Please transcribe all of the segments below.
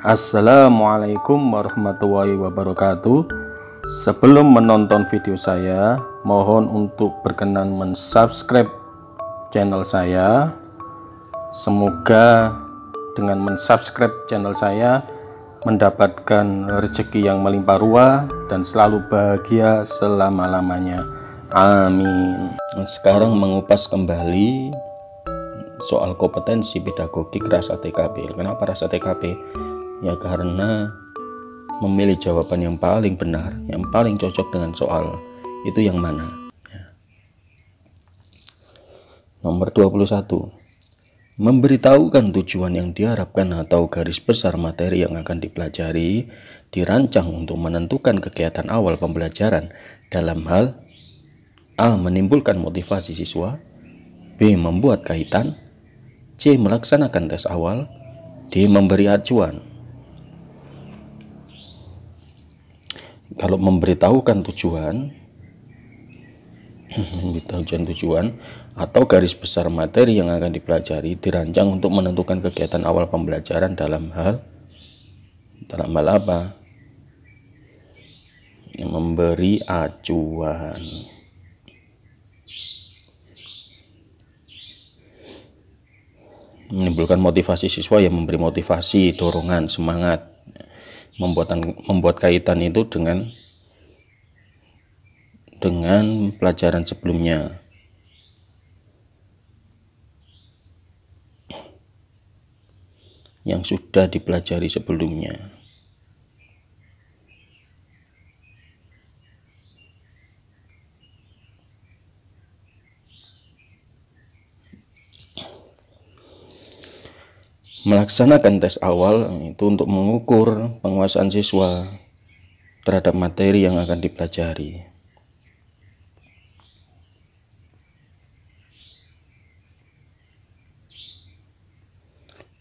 Assalamualaikum warahmatullahi wabarakatuh. Sebelum menonton video saya, mohon untuk berkenan mensubscribe channel saya. Semoga dengan mensubscribe channel saya mendapatkan rezeki yang melimpah ruah dan selalu bahagia selama-lamanya. Amin. Sekarang mengupas kembali soal kompetensi pedagogik rasa TKP. Kenapa rasa TKP? Ya karena memilih jawaban yang paling benar, yang paling cocok dengan soal itu yang mana. Nomor 21. Memberitahukan tujuan yang diharapkan atau garis besar materi yang akan dipelajari, dirancang untuk menentukan kegiatan awal pembelajaran dalam hal A. Menimbulkan motivasi siswa, B. Membuat kaitan, C. Melaksanakan tes awal, D. Memberi acuan. Kalau memberitahukan tujuan atau garis besar materi yang akan dipelajari, dirancang untuk menentukan kegiatan awal pembelajaran dalam hal apa? Memberi acuan. Menimbulkan motivasi siswa, ya memberi motivasi, dorongan, semangat. Membuat kaitan itu dengan pelajaran sebelumnya. Yang sudah dipelajari sebelumnya. Melaksanakan tes awal itu untuk mengukur penguasaan siswa terhadap materi yang akan dipelajari.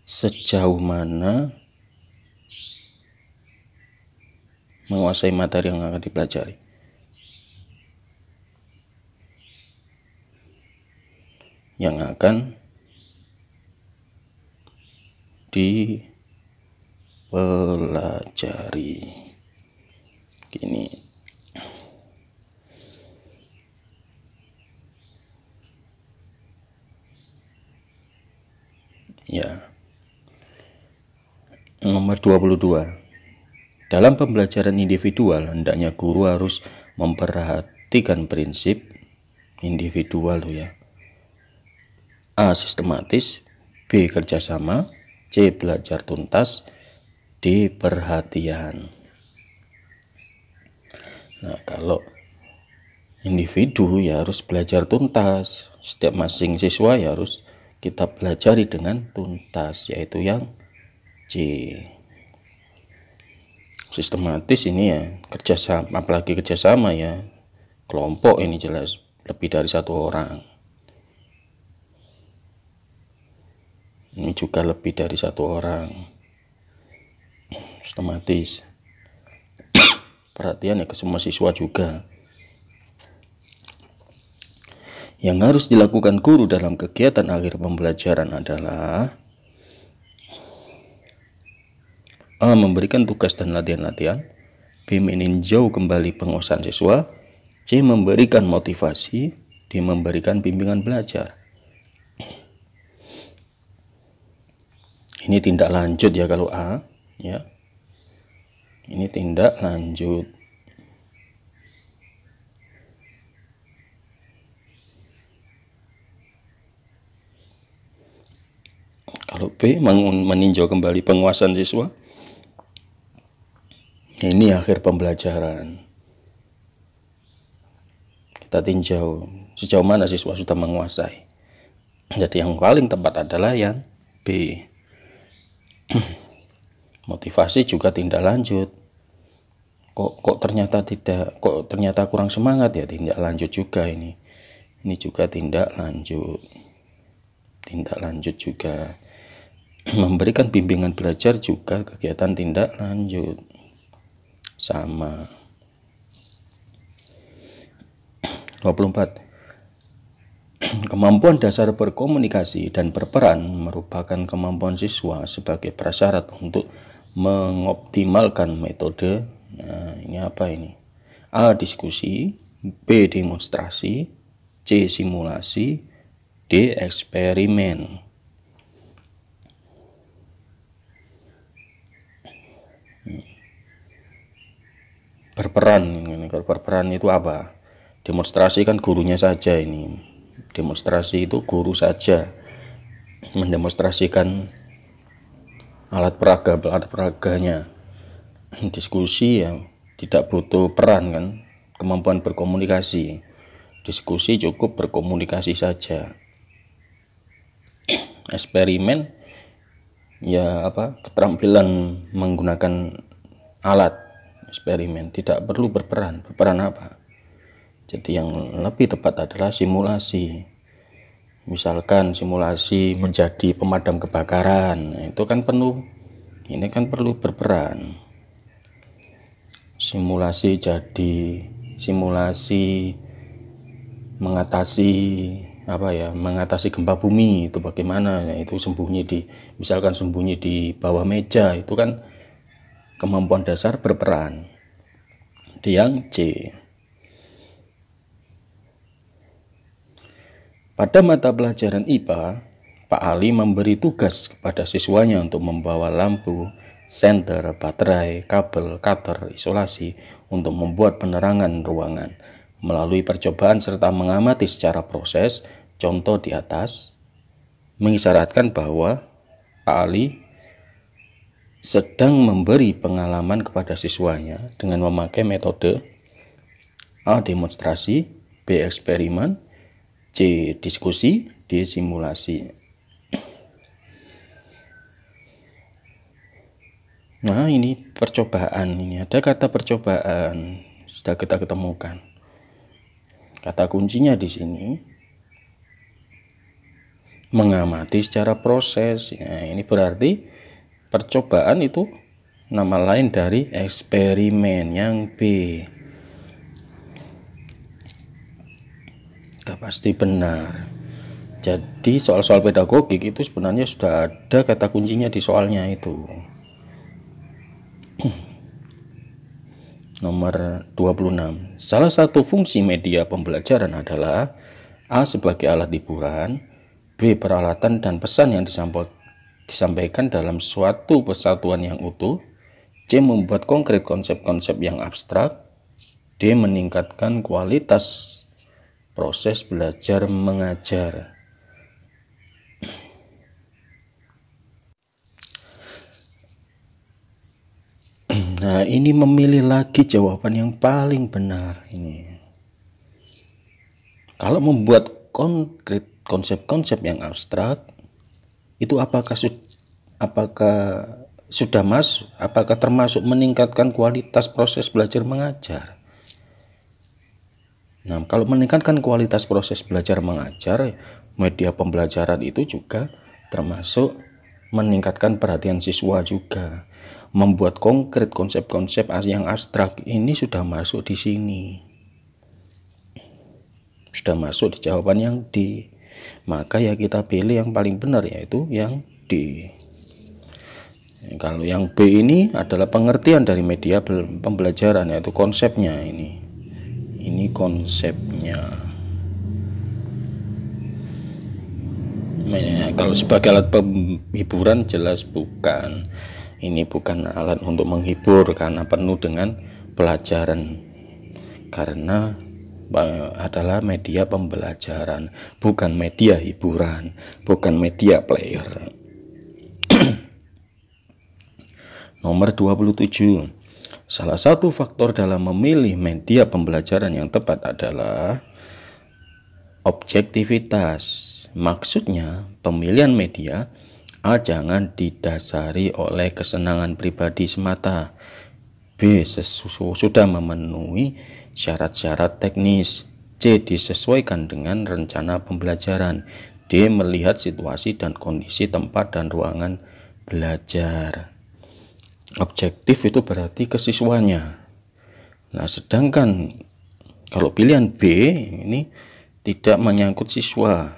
Sejauh mana menguasai materi yang akan dipelajari. Yang akan dipelajari. Gini. Ya. Nomor 22. Dalam pembelajaran individual, hendaknya guru harus memperhatikan prinsip individual ya. A. Sistematis, B. Kerjasama, C. Belajar tuntas, D. Perhatian. Nah, kalau individu ya harus belajar tuntas. Setiap masing siswa ya harus kita pelajari dengan tuntas, yaitu yang C. Sistematis ini ya kerjasama, apalagi kerjasama ya kelompok, ini jelas lebih dari satu orang. Ini juga lebih dari satu orang. Sistematis. Perhatian ya ke semua siswa juga. Yang harus dilakukan guru dalam kegiatan akhir pembelajaran adalah A. Memberikan tugas dan latihan-latihan, B. Meninjau kembali penguasaan siswa, C. Memberikan motivasi, D. Memberikan bimbingan belajar. Ini tindak lanjut ya kalau A ya. Ini tindak lanjut. Kalau B, meninjau kembali penguasaan siswa, ini akhir pembelajaran. Kita tinjau sejauh mana siswa sudah menguasai. Jadi yang paling tepat adalah yang B. Motivasi juga tindak lanjut. Kok ternyata kurang semangat ya, tindak lanjut juga ini. Ini juga tindak lanjut. Tindak lanjut juga. Memberikan bimbingan belajar juga kegiatan tindak lanjut. Sama. 24. Kemampuan dasar berkomunikasi dan berperan merupakan kemampuan siswa sebagai prasyarat untuk mengoptimalkan metode. Nah, ini apa ini? A. Diskusi, B. Demonstrasi, C. Simulasi, D. Eksperimen. Berperan itu apa? Demonstrasi kan gurunya saja ini. Demonstrasi itu guru saja mendemonstrasikan alat peraganya. Diskusi ya tidak butuh peran kan, kemampuan berkomunikasi. Diskusi cukup berkomunikasi saja. Eksperimen ya apa? Keterampilan menggunakan alat. Eksperimen tidak perlu berperan. Berperan apa? Jadi yang lebih tepat adalah simulasi. Misalkan simulasi menjadi pemadam kebakaran, itu kan penuh, ini kan perlu berperan. Simulasi mengatasi apa ya, mengatasi gempa bumi, itu bagaimana? Itu misalkan sembunyi di bawah meja, itu kan kemampuan dasar berperan. Yang C. Pada mata pelajaran IPA, Pak Ali memberi tugas kepada siswanya untuk membawa lampu, senter, baterai, kabel, cutter, isolasi untuk membuat penerangan ruangan. Melalui percobaan serta mengamati secara proses, contoh di atas mengisyaratkan bahwa Pak Ali sedang memberi pengalaman kepada siswanya dengan memakai metode A. Demonstrasi, B. Eksperimen, C. Diskusi, D. Simulasi. Nah, ini percobaan, ini ada kata percobaan sudah kita ketemukan. Kata kuncinya di sini mengamati secara proses. Nah, ini berarti percobaan itu nama lain dari eksperimen. Yang B. Kita pasti benar. Jadi soal-soal pedagogik itu sebenarnya sudah ada kata kuncinya di soalnya itu. Nomor 26. Salah satu fungsi media pembelajaran adalah A. Sebagai alat hiburan, B. Peralatan dan pesan yang disampaikan dalam suatu persatuan yang utuh, C. Membuat konkret konsep-konsep yang abstrak, D. Meningkatkan kualitas proses belajar mengajar. Nah, ini memilih lagi jawaban yang paling benar ini. Kalau membuat konkret konsep-konsep yang abstrak, itu apakah termasuk meningkatkan kualitas proses belajar mengajar? Nah, kalau meningkatkan kualitas proses belajar mengajar, media pembelajaran itu juga termasuk meningkatkan perhatian siswa juga. Membuat konkret konsep-konsep yang abstrak ini sudah masuk di sini. Sudah masuk di jawaban yang D. Maka ya kita pilih yang paling benar, yaitu yang D. Kalau yang B ini adalah pengertian dari media pembelajaran, yaitu konsepnya ini. Ini konsepnya. Nah, kalau sebagai alat hiburan jelas bukan. Ini bukan alat untuk menghibur karena penuh dengan pelajaran. Karena adalah media pembelajaran, bukan media hiburan, bukan media player. Nomor 27. Salah satu faktor dalam memilih media pembelajaran yang tepat adalah objektivitas. Maksudnya, pemilihan media A. Jangan didasari oleh kesenangan pribadi semata. B. Sudah memenuhi syarat-syarat teknis. C. Disesuaikan dengan rencana pembelajaran. D. Melihat situasi dan kondisi tempat dan ruangan belajar. Objektif itu berarti ke siswanya. Nah, sedangkan kalau pilihan B ini tidak menyangkut siswa.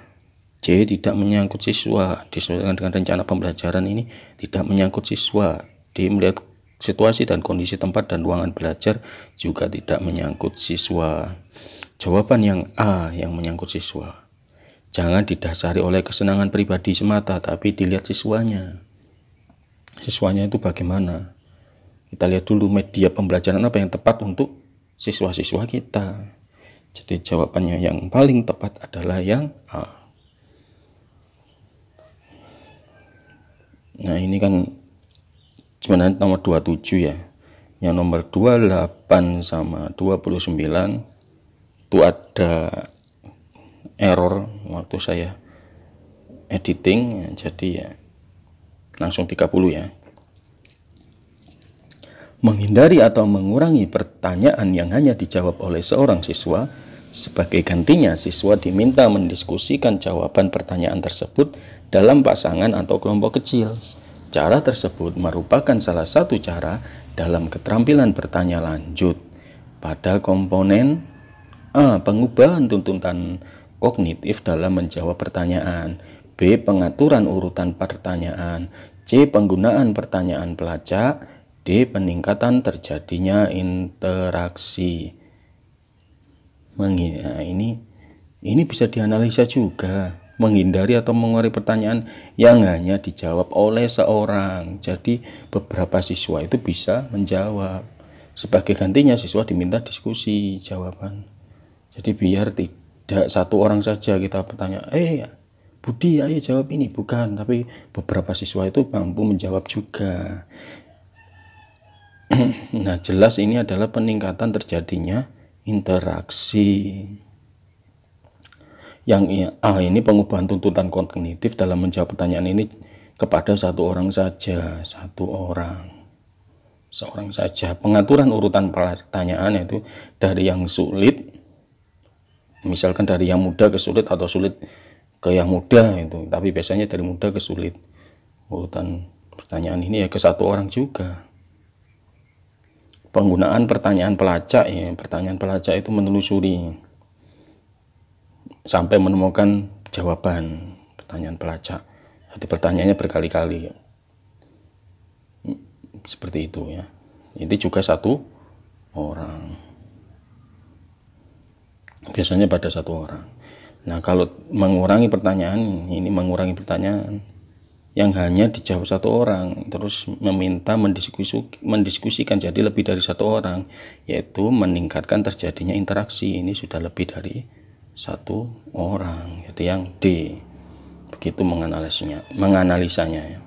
C. Tidak menyangkut siswa. Disesuaikan dengan rencana pembelajaran ini tidak menyangkut siswa. D. Melihat situasi dan kondisi tempat dan ruangan belajar juga tidak menyangkut siswa. Jawaban yang A yang menyangkut siswa. Jangan didasari oleh kesenangan pribadi semata, tapi dilihat siswanya. Siswanya itu bagaimana? Kita lihat dulu media pembelajaran apa yang tepat untuk siswa-siswa kita. Jadi jawabannya yang paling tepat adalah yang A. Nah, ini kan sebenarnya nomor 27 ya. Yang nomor 28 sama 29 itu ada error waktu saya editing, jadi ya langsung 30 ya. Menghindari atau mengurangi pertanyaan yang hanya dijawab oleh seorang siswa. Sebagai gantinya, siswa diminta mendiskusikan jawaban pertanyaan tersebut dalam pasangan atau kelompok kecil. Cara tersebut merupakan salah satu cara dalam keterampilan bertanya lanjut pada komponen A. Pengubahan tuntutan kognitif dalam menjawab pertanyaan. B. Pengaturan urutan pertanyaan. C. Penggunaan pertanyaan pelacak. D. Peningkatan terjadinya interaksi. Nah, ini bisa dianalisa juga. Menghindari atau mengurangi pertanyaan yang hanya dijawab oleh seorang. Jadi beberapa siswa itu bisa menjawab. Sebagai gantinya siswa diminta diskusi jawaban. Jadi biar tidak satu orang saja kita bertanya, Budi ayo jawab ini. Bukan, tapi beberapa siswa itu mampu menjawab juga. Nah, jelas ini adalah peningkatan terjadinya interaksi. Yang A ini pengubahan tuntutan kognitif dalam menjawab pertanyaan ini kepada satu orang saja, seorang saja. Pengaturan urutan pertanyaan yaitu dari yang sulit, misalkan dari yang mudah ke sulit atau sulit ke yang mudah itu, tapi biasanya dari mudah ke sulit. Urutan pertanyaan ini ya ke satu orang juga. Penggunaan pertanyaan pelacak ya, pertanyaan pelacak itu menelusuri sampai menemukan jawaban. Pertanyaan pelacak, jadi pertanyaannya berkali-kali seperti itu ya. Ini juga satu orang, biasanya pada satu orang. Nah, kalau mengurangi pertanyaan, ini mengurangi pertanyaan yang hanya dijawab satu orang, terus meminta mendiskusikan jadi lebih dari satu orang, yaitu meningkatkan terjadinya interaksi. Ini sudah lebih dari satu orang, yaitu yang D. Begitu menganalisanya ya.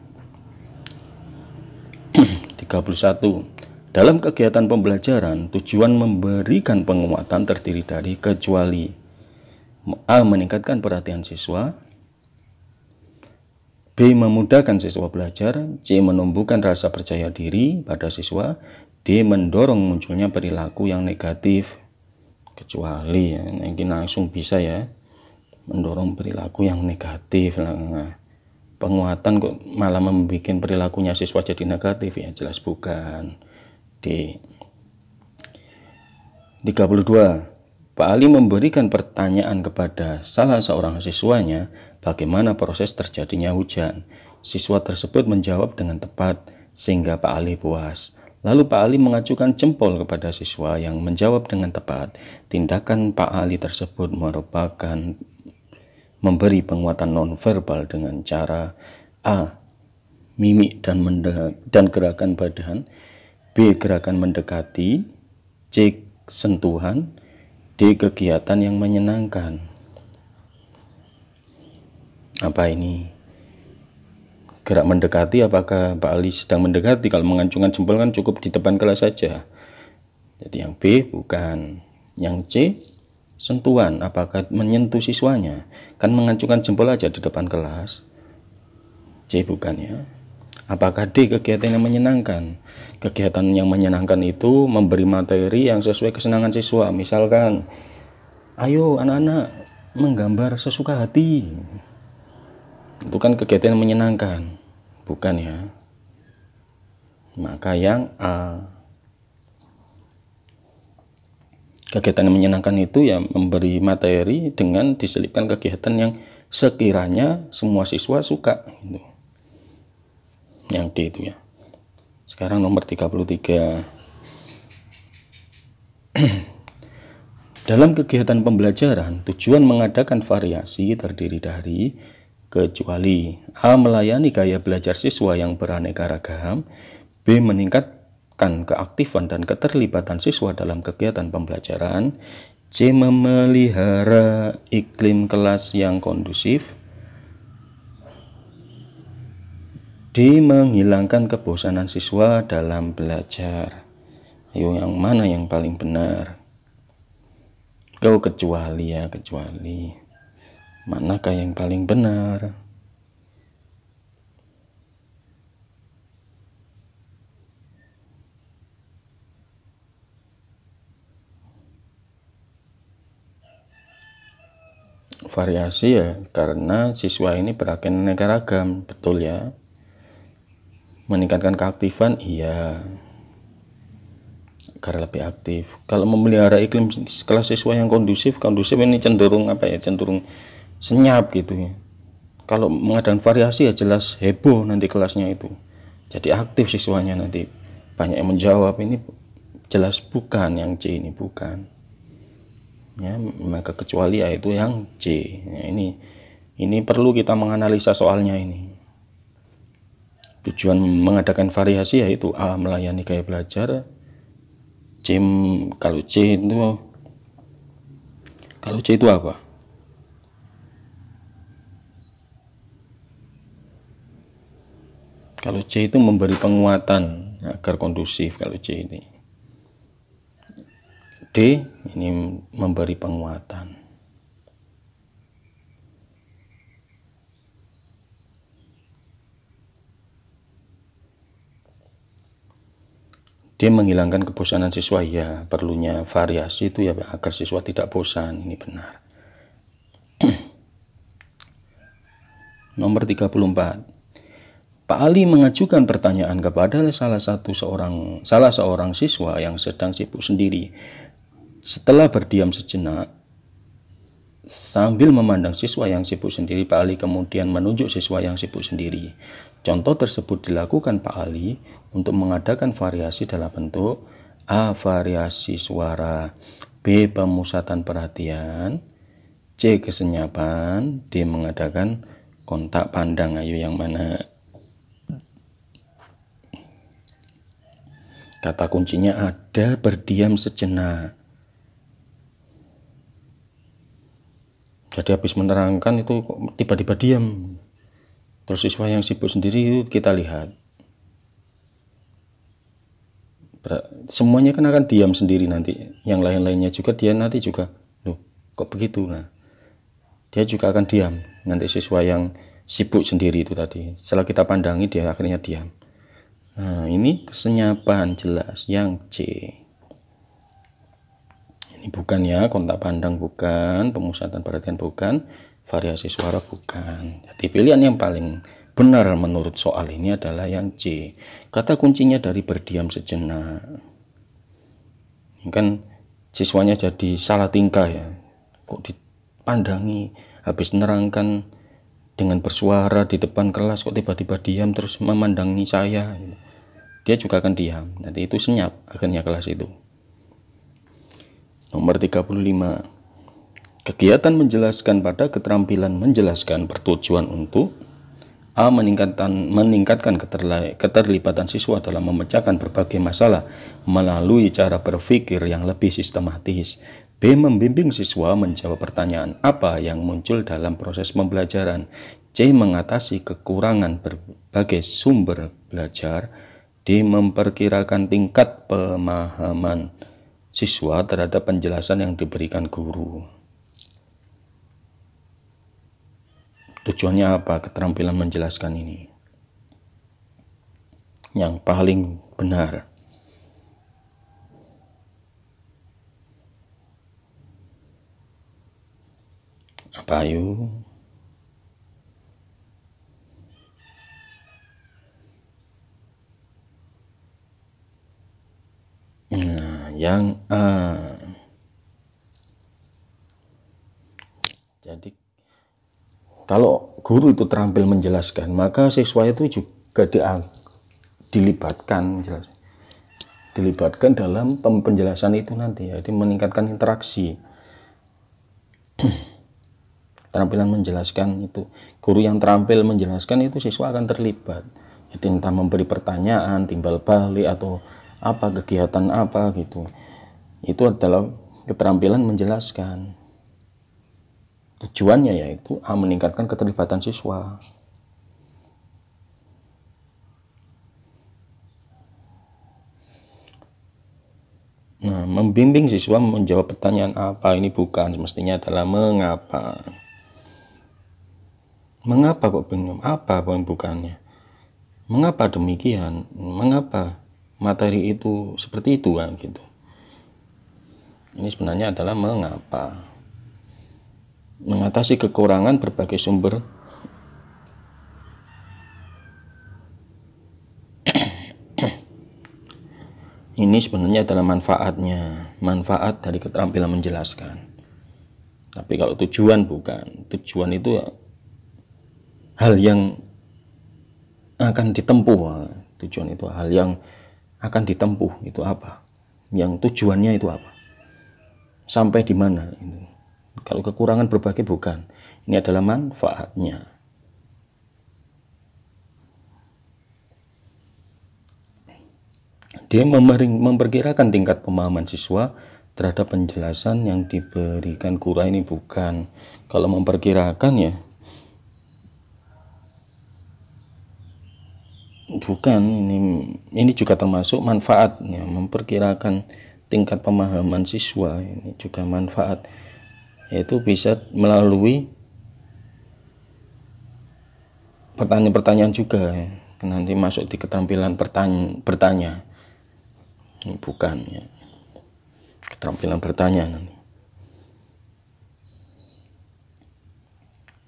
31. Dalam kegiatan pembelajaran, tujuan memberikan penguatan terdiri dari kecuali A. Meningkatkan perhatian siswa. B. Memudahkan siswa belajar. C. Menumbuhkan rasa percaya diri pada siswa. D. Mendorong munculnya perilaku yang negatif. Kecuali ya, ini langsung bisa ya, mendorong perilaku yang negatif. Nah, penguatan kok malah membuat perilakunya siswa jadi negatif ya, jelas bukan. D. 32. Pak Ali memberikan pertanyaan kepada salah seorang siswanya, bagaimana proses terjadinya hujan. Siswa tersebut menjawab dengan tepat, sehingga Pak Ali puas. Lalu Pak Ali mengajukan jempol kepada siswa yang menjawab dengan tepat. Tindakan Pak Ali tersebut merupakan memberi penguatan nonverbal dengan cara A. Mimik dan gerakan badan. B. Gerakan mendekati. C. Sentuhan. D. Kegiatan yang menyenangkan. Apa ini? Gerak mendekati, apakah Pak Ali sedang mendekati? Kalau mengacungkan jempol kan cukup di depan kelas saja. Jadi yang B bukan. Yang C sentuhan, apakah menyentuh siswanya? Kan mengacungkan jempol aja di depan kelas. C bukan ya. Apakah D kegiatan yang menyenangkan? Kegiatan yang menyenangkan itu memberi materi yang sesuai kesenangan siswa. Misalkan, ayo anak-anak menggambar sesuka hati. Itu kan kegiatan yang menyenangkan, bukan ya. Maka yang A. Kegiatan yang menyenangkan itu ya memberi materi dengan diselipkan kegiatan yang sekiranya semua siswa suka gitu. Yang D itu ya. Sekarang nomor 33. Dalam kegiatan pembelajaran, tujuan mengadakan variasi terdiri dari kecuali A. Melayani gaya belajar siswa yang beraneka ragam, B. Meningkatkan keaktifan dan keterlibatan siswa dalam kegiatan pembelajaran, C. Memelihara iklim kelas yang kondusif, D. Menghilangkan kebosanan siswa dalam belajar. Ayo, yang mana yang paling benar? Kecuali ya, kecuali. Manakah yang paling benar? Variasi ya, karena siswa ini beraneka ragam, betul ya. Meningkatkan keaktifan, iya, agar lebih aktif. Kalau memelihara iklim kelas siswa yang kondusif ini cenderung apa ya, cenderung senyap gitu ya. Kalau mengadakan variasi ya jelas heboh nanti kelasnya itu, jadi aktif siswanya, nanti banyak yang menjawab. Ini jelas bukan yang C, ini bukan ya, maka kecuali yaitu yang C ya. Ini perlu kita menganalisa soalnya. Ini tujuan mengadakan variasi yaitu A. Melayani gaya belajar, C. Kalau C itu apa? Kalau C itu memberi penguatan agar kondusif. Kalau C ini. D ini memberi penguatan. D. Menghilangkan kebosanan siswa. Ya, perlunya variasi itu ya agar siswa tidak bosan. Ini benar. Nomor 34. Pak Ali mengajukan pertanyaan kepada salah seorang siswa yang sedang sibuk sendiri. Setelah berdiam sejenak, sambil memandang siswa yang sibuk sendiri, Pak Ali kemudian menunjuk siswa yang sibuk sendiri. Contoh tersebut dilakukan Pak Ali untuk mengadakan variasi dalam bentuk A. Variasi suara, B. Pemusatan perhatian, C. Kesenyapan, D. Mengadakan kontak pandang. Ayo yang mana? Kata kuncinya ada berdiam sejenak. Jadi habis menerangkan itu kok tiba-tiba diam. Terus siswa yang sibuk sendiri kita lihat. Semuanya kan akan diam sendiri nanti. Yang lain-lainnya juga dia nanti juga, loh kok begitu? Nah, dia juga akan diam. Nanti siswa yang sibuk sendiri itu tadi, setelah kita pandangi dia akhirnya diam. Nah, ini kesenyapan jelas yang C. Ini bukan ya, kontak pandang bukan, pemusatan perhatian bukan, variasi suara bukan. Jadi pilihan yang paling benar menurut soal ini adalah yang C. Kata kuncinya dari berdiam sejenak. Kan siswanya jadi salah tingkah ya. Kok dipandangi habis nerangkan dengan bersuara di depan kelas kok tiba-tiba diam terus memandangi saya. Dia juga akan diam. Nanti itu senyap akhirnya kelas itu. Nomor 35. Kegiatan menjelaskan pada keterampilan menjelaskan bertujuan untuk A. Meningkatkan keterlibatan siswa dalam memecahkan berbagai masalah melalui cara berpikir yang lebih sistematis. B. Membimbing siswa menjawab pertanyaan apa yang muncul dalam proses pembelajaran. C. Mengatasi kekurangan berbagai sumber belajar. D. Memperkirakan tingkat pemahaman siswa terhadap penjelasan yang diberikan guru. Tujuannya apa keterampilan menjelaskan ini? Yang paling benar. Apa ayo? Nah, yang A. Jadi kalau guru itu terampil menjelaskan, maka siswa itu juga dilibatkan, dilibatkan dalam penjelasan itu nanti, jadi meningkatkan interaksi. Keterampilan menjelaskan itu, guru yang terampil menjelaskan itu siswa akan terlibat, jadi entah memberi pertanyaan, timbal balik, atau apa kegiatan apa gitu. Itu adalah keterampilan menjelaskan. Tujuannya yaitu meningkatkan keterlibatan siswa. Nah, membimbing siswa menjawab pertanyaan apa ini bukan, semestinya adalah mengapa. Mengapa kok bingung? Apa poin bukannya? Mengapa demikian? Mengapa materi itu seperti itu kan gitu. Ini sebenarnya adalah mengapa. Mengatasi kekurangan berbagai sumber ini sebenarnya adalah manfaatnya, manfaat dari keterampilan menjelaskan. Tapi kalau tujuan bukan, tujuan itu hal yang akan ditempuh. Tujuan itu hal yang akan ditempuh, itu apa? Yang tujuannya itu apa? Sampai di mana? Kalau kekurangan berbagai bukan. Ini adalah manfaatnya. Dia memperkirakan tingkat pemahaman siswa terhadap penjelasan yang diberikan guru. Ini bukan. Kalau memperkirakan ya bukan, ini juga termasuk manfaatnya, memperkirakan tingkat pemahaman siswa, ini juga manfaat, yaitu bisa melalui pertanyaan-pertanyaan juga ya. Nanti masuk di keterampilan bertanya. Ini bukan ya, keterampilan bertanya nanti.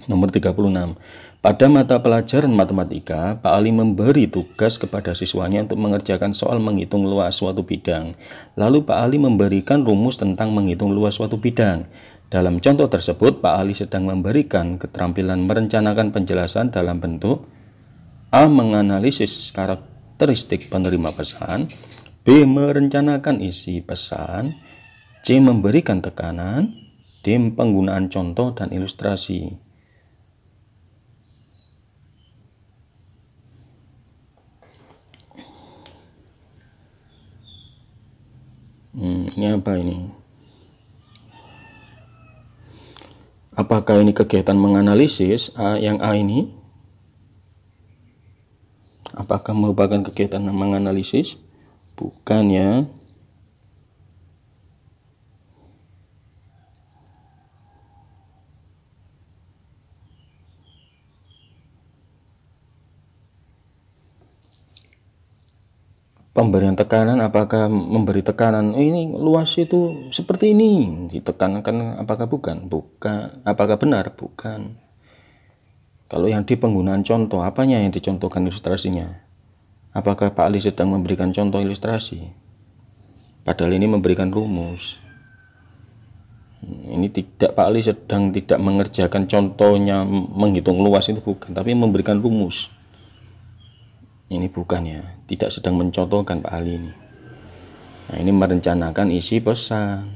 Nomor 36. Pada mata pelajaran matematika, Pak Ali memberi tugas kepada siswanya untuk mengerjakan soal menghitung luas suatu bidang. Lalu Pak Ali memberikan rumus tentang menghitung luas suatu bidang. Dalam contoh tersebut, Pak Ali sedang memberikan keterampilan merencanakan penjelasan dalam bentuk A. Menganalisis karakteristik penerima pesan, B. Merencanakan isi pesan, C. Memberikan tekanan, D. Penggunaan contoh dan ilustrasi. Ini apa ini? Apakah ini kegiatan menganalisis yang A ini? Apakah merupakan kegiatan menganalisis? Bukan ya. Pemberian tekanan, apakah memberi tekanan ini luas itu seperti ini ditekankan, apakah bukan? Bukan. Apakah benar? Bukan. Kalau yang di penggunaan contoh, apanya yang dicontohkan ilustrasinya? Apakah Pak Ali sedang memberikan contoh ilustrasi? Padahal ini memberikan rumus. Ini tidak, Pak Ali sedang tidak mengerjakan contohnya menghitung luas, itu bukan, tapi memberikan rumus. Ini bukan ya, tidak sedang mencontohkan Pak Ali ini. Nah, ini merencanakan isi pesan,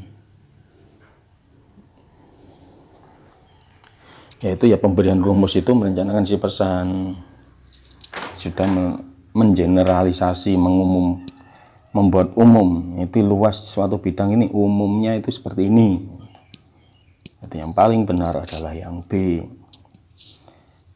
yaitu ya pemberian rumus itu merencanakan isi pesan, sudah mengeneralisasi, membuat umum. Itu luas suatu bidang ini umumnya itu seperti ini. Jadi yang paling benar adalah yang B.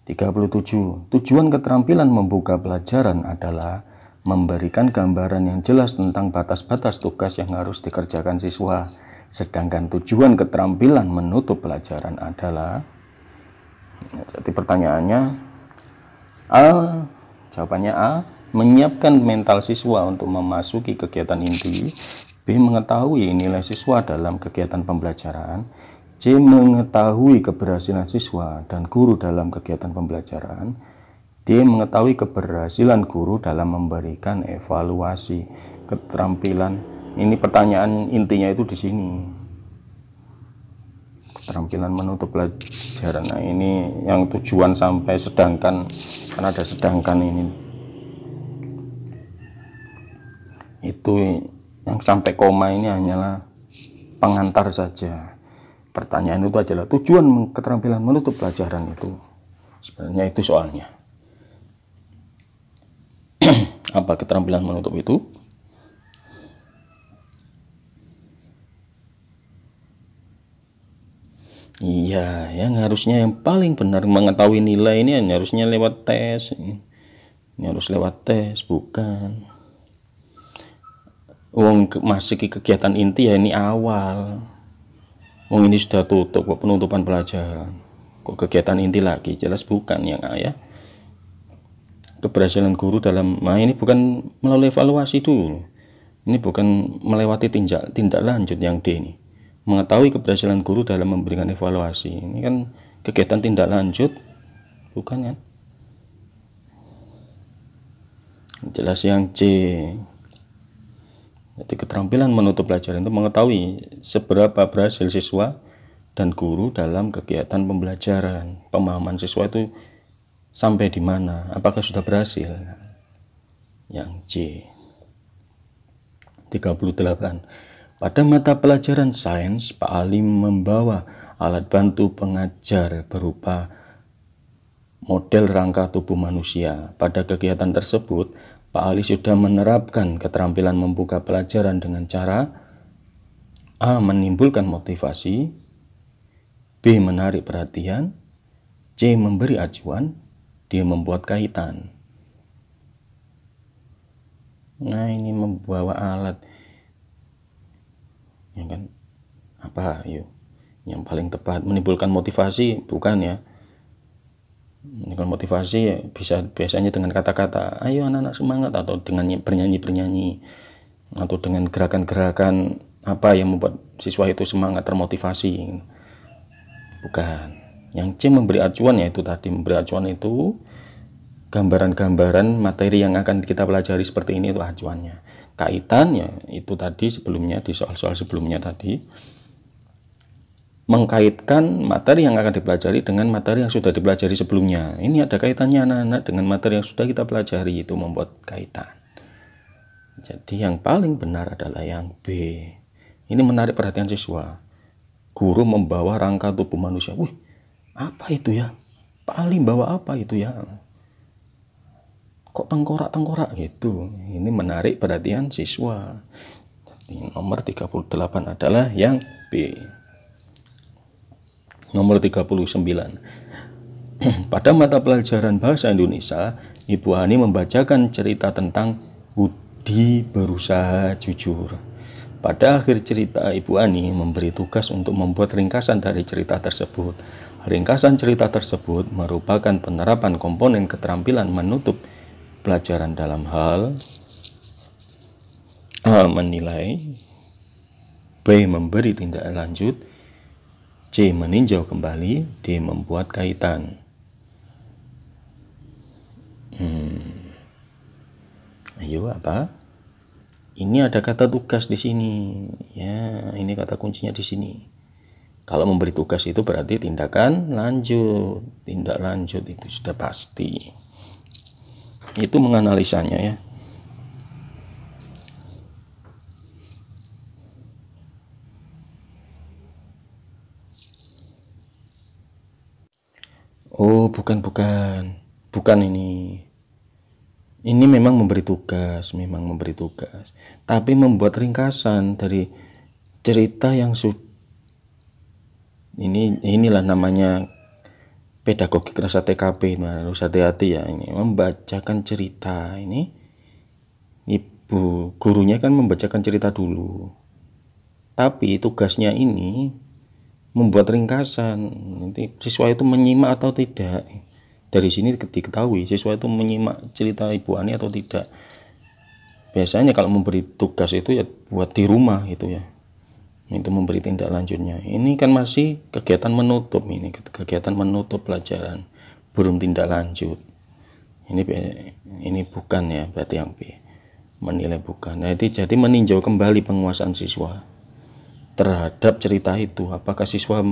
37. Tujuan keterampilan membuka pelajaran adalah memberikan gambaran yang jelas tentang batas-batas tugas yang harus dikerjakan siswa. Sedangkan tujuan keterampilan menutup pelajaran adalah, jadi pertanyaannya A, jawabannya A, menyiapkan mental siswa untuk memasuki kegiatan inti. B, mengetahui nilai siswa dalam kegiatan pembelajaran. C, mengetahui keberhasilan siswa dan guru dalam kegiatan pembelajaran. D, mengetahui keberhasilan guru dalam memberikan evaluasi keterampilan. Ini pertanyaan intinya itu di sini. Keterampilan menutup pelajaran. Nah, ini yang tujuan sampai sedangkan, karena ada sedangkan ini. Itu yang sampai koma ini hanyalah pengantar saja. Pertanyaan itu adalah tujuan keterampilan menutup pelajaran itu. Sebenarnya itu soalnya. Apa keterampilan menutup itu? Iya, yang harusnya yang paling benar mengetahui nilai ini harusnya lewat tes. Ini harus lewat tes, bukan. Masih kegiatan inti ya ini awal. Ini sudah tutup kok, penutupan pelajaran. Kok kegiatan inti lagi? Jelas bukan yang ya. Keberhasilan guru dalam, nah ini bukan melalui evaluasi dulu. Ini bukan melewati tindak lanjut yang D ini. Mengetahui keberhasilan guru dalam memberikan evaluasi. Ini kan kegiatan tindak lanjut, bukan ya? Jelas yang C. Jadi keterampilan menutup pelajaran itu mengetahui seberapa berhasil siswa dan guru dalam kegiatan pembelajaran. Pemahaman siswa itu sampai di mana? Apakah sudah berhasil? Yang C. 38. Pada mata pelajaran sains, Pak Ali membawa alat bantu pengajar berupa model rangka tubuh manusia. Pada kegiatan tersebut, Pak Ali sudah menerapkan keterampilan membuka pelajaran dengan cara A. Menimbulkan motivasi, B. Menarik perhatian, C. Memberi acuan, D. Membuat kaitan. Nah, ini membawa alat. Ya kan? Apa? Yuk. Yang paling tepat menimbulkan motivasi, bukan ya? Menimbulkan motivasi bisa biasanya dengan kata-kata, ayo anak-anak semangat, atau dengan bernyanyi-bernyanyi, atau dengan gerakan-gerakan apa yang membuat siswa itu semangat, termotivasi. Bukan. Yang C memberi acuan, yaitu tadi memberi acuan itu gambaran-gambaran materi yang akan kita pelajari seperti ini, itu acuannya. Kaitannya itu tadi sebelumnya, di soal-soal sebelumnya tadi, mengkaitkan materi yang akan dipelajari dengan materi yang sudah dipelajari sebelumnya. Ini ada kaitannya anak-anak dengan materi yang sudah kita pelajari, itu membuat kaitan. Jadi yang paling benar adalah yang B. Ini menarik perhatian siswa. Guru membawa rangka tubuh manusia. Wih, apa itu ya? Pak Ali bawa apa itu ya? Kok tengkorak-tengkorak gitu. Ini menarik perhatian siswa. Jadi nomor 38 adalah yang B. Nomor 39. Pada mata pelajaran bahasa Indonesia, Ibu Ani membacakan cerita tentang Budi berusaha jujur. Pada akhir cerita, Ibu Ani memberi tugas untuk membuat ringkasan dari cerita tersebut. Ringkasan cerita tersebut merupakan penerapan komponen keterampilan menutup pelajaran dalam hal A. Menilai, B. Memberi tindak lanjut, C. Meninjau kembali, D. Membuat kaitan. Ayo apa? Ini ada kata tugas di sini. Ya, ini kata kuncinya di sini. Kalau memberi tugas itu berarti tindakan lanjut. Tindak lanjut itu sudah pasti. Itu menganalisanya ya. Oh, bukan ini. Ini memang memberi tugas, tapi membuat ringkasan dari cerita yang inilah namanya pedagogik rasa TKP. Harus hati-hati ya, ini membacakan cerita. Ini ibu gurunya kan membacakan cerita dulu, tapi tugasnya ini membuat ringkasan. Nanti siswa itu menyimak atau tidak. Dari sini diketahui siswa itu menyimak cerita Ibu Ani atau tidak. Biasanya kalau memberi tugas itu ya buat di rumah gitu ya, itu memberi tindak lanjutnya. Ini kan masih kegiatan menutup, ini kegiatan menutup pelajaran, belum tindak lanjut. Ini bukan ya, berarti yang B. Menilai bukan. Nah, jadi meninjau kembali penguasaan siswa terhadap cerita itu. Apakah siswa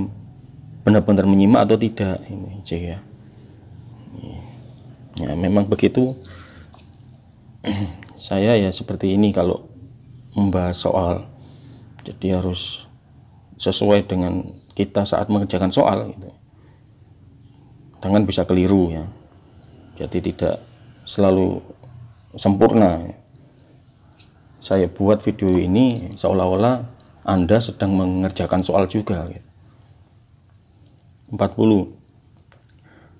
benar-benar menyimak atau tidak? Ini C ya. Ya memang begitu. Saya ya seperti ini kalau membahas soal. Jadi harus sesuai dengan kita saat mengerjakan soal gitu. Jangan bisa keliru ya. Jadi tidak selalu sempurna. Saya buat video ini seolah-olah Anda sedang mengerjakan soal juga gitu. 40.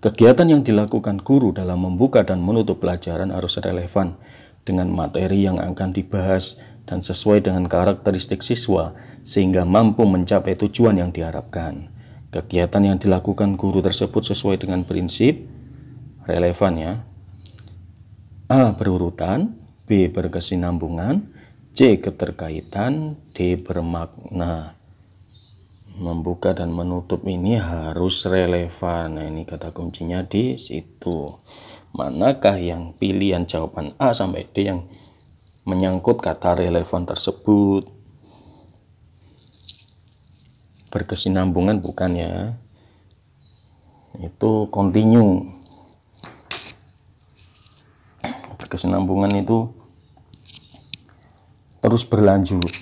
Kegiatan yang dilakukan guru dalam membuka dan menutup pelajaran harus relevan dengan materi yang akan dibahas dan sesuai dengan karakteristik siswa sehingga mampu mencapai tujuan yang diharapkan. Kegiatan yang dilakukan guru tersebut sesuai dengan prinsip relevan ya. A. Berurutan, B. Berkesinambungan, C. Keterkaitan, D. Bermakna. Membuka dan menutup ini harus relevan. Nah, ini kata kuncinya di situ. Manakah yang pilihan jawaban A sampai D yang menyangkut kata relevan tersebut? Berkesinambungan bukan ya. Itu continue. Berkesinambungan itu terus berlanjut.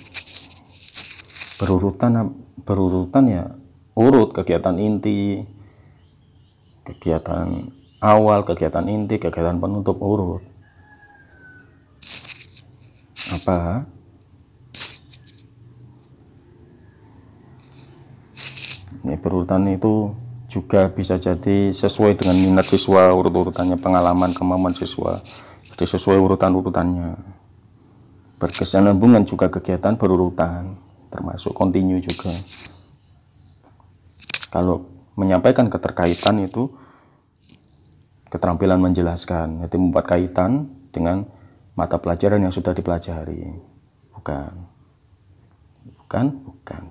Berurutan ya urut, kegiatan inti, kegiatan awal, kegiatan inti, kegiatan penutup urut. Apa? Ini berurutan itu juga bisa jadi sesuai dengan minat siswa, urut-urutannya, pengalaman, kemampuan siswa. Jadi sesuai urutan-urutannya. Berkesinambungan juga kegiatan berurutan, termasuk continue juga. Kalau menyampaikan keterkaitan itu keterampilan menjelaskan, itu membuat kaitan dengan mata pelajaran yang sudah dipelajari. Bukan.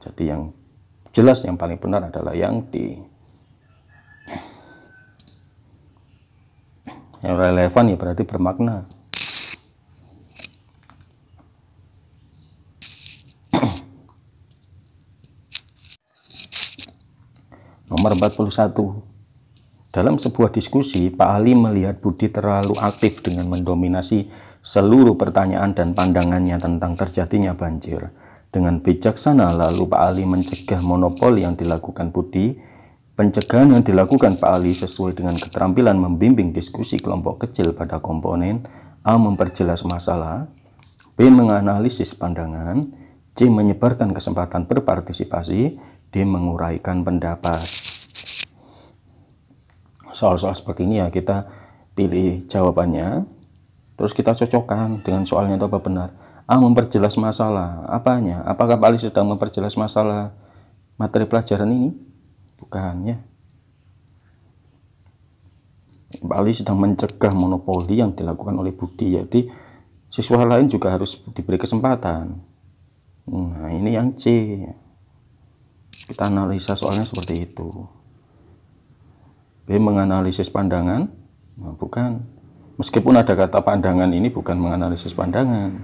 Jadi yang jelas yang paling benar adalah yang D. Yang relevan ya berarti bermakna. Nomor 41. Dalam sebuah diskusi, Pak Ali melihat Budi terlalu aktif dengan mendominasi seluruh pertanyaan dan pandangannya tentang terjadinya banjir. Dengan bijaksana, lalu Pak Ali mencegah monopoli yang dilakukan Budi. Pencegahan yang dilakukan Pak Ali sesuai dengan keterampilan membimbing diskusi kelompok kecil pada komponen A. Memperjelas masalah, B. Menganalisis pandangan, C. Menyebarkan kesempatan berpartisipasi, D. Menguraikan pendapat. Soal-soal seperti ini ya kita pilih jawabannya, terus kita cocokkan dengan soalnya itu apa benar. A. Memperjelas masalah, apanya? Apakah Pak Ali sedang memperjelas masalah materi pelajaran ini? Bukan ya. Pak Ali sedang mencegah monopoli yang dilakukan oleh Budi, jadi siswa lain juga harus diberi kesempatan. Nah ini yang C. Kita analisa soalnya seperti itu. B. Menganalisis pandangan. Nah, bukan. Meskipun ada kata pandangan, ini bukan menganalisis pandangan.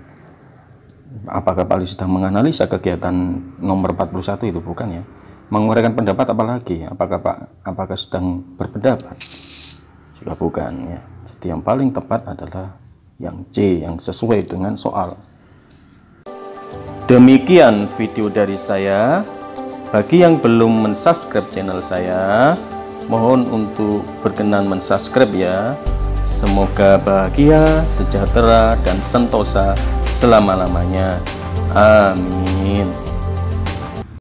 Apakah Pak Ali sedang menganalisa kegiatan nomor 41 itu? Bukan ya. Menguraikan pendapat apalagi? Apakah sedang berpendapat? Juga bukan ya. Jadi yang paling tepat adalah yang C, yang sesuai dengan soal. Demikian video dari saya. Bagi yang belum mensubscribe channel saya, mohon untuk berkenan mensubscribe ya. Semoga bahagia, sejahtera, dan sentosa selama-lamanya. Amin.